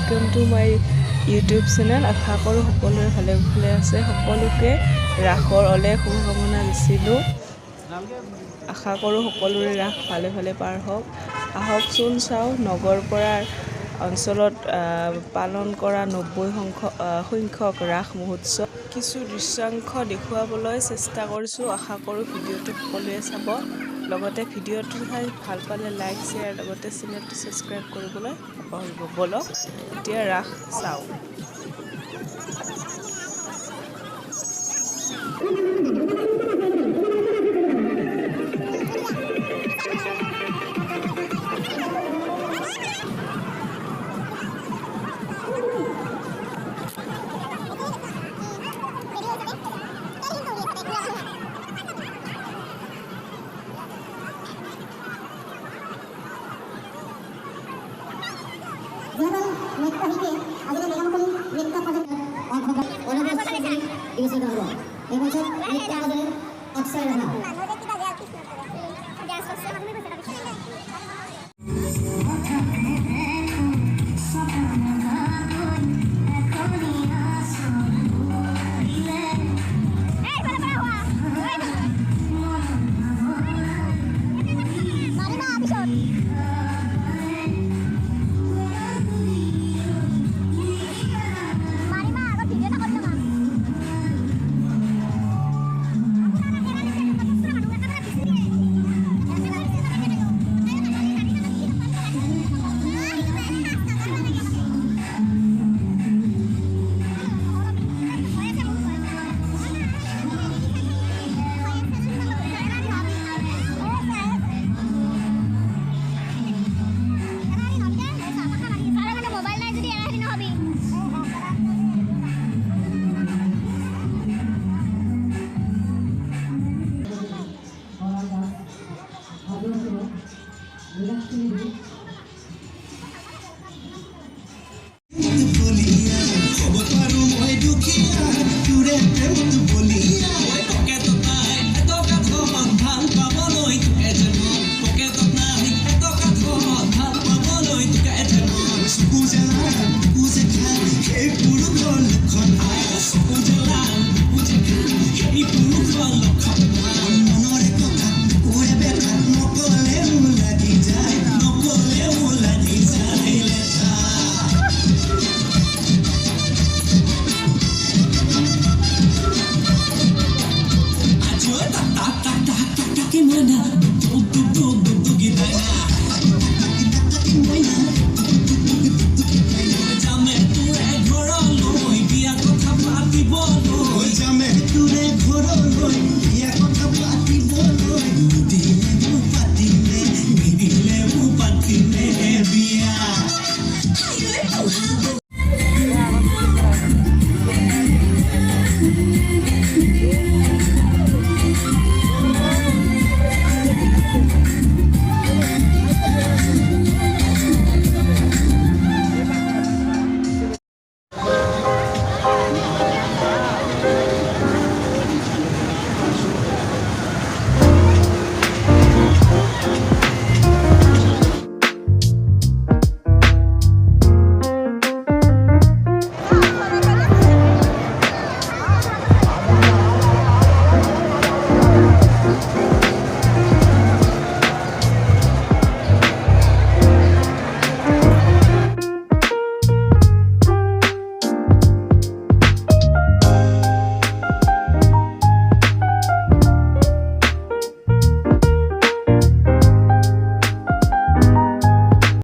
Welcome to my YouTube channel. আশা কৰোঁ সকলোৰে ভালে ভালে আছে। সকলোকে ৰাসৰ অলেখ শুভকামনা দিছিলোঁ। আশা কৰোঁ সকলোৰে ৰাস ভালে ভালে পাৰ হওক। আহকচোন চাওঁ নগৰ পৰা অঞ্চলত পালন কৰা 90সংখ্যক ৰাস মহোৎসৱ। কিছু দৃশ্যাংশ দেখুৱাবলৈ চেষ্টা কৰিছোঁ। আশা কৰোঁ ভিডিঅ'টো সকলোৱে চাব। লগতে ভিডিঅ'টো চাই ভাল পালে লাইক শ্বেয়াৰ লগতে চেনেলটো ছাবস্ক্ৰাইব কৰিবলৈ নাপাহৰিব। বলক এতিয়া ৰাস চাওঁ। Gimana?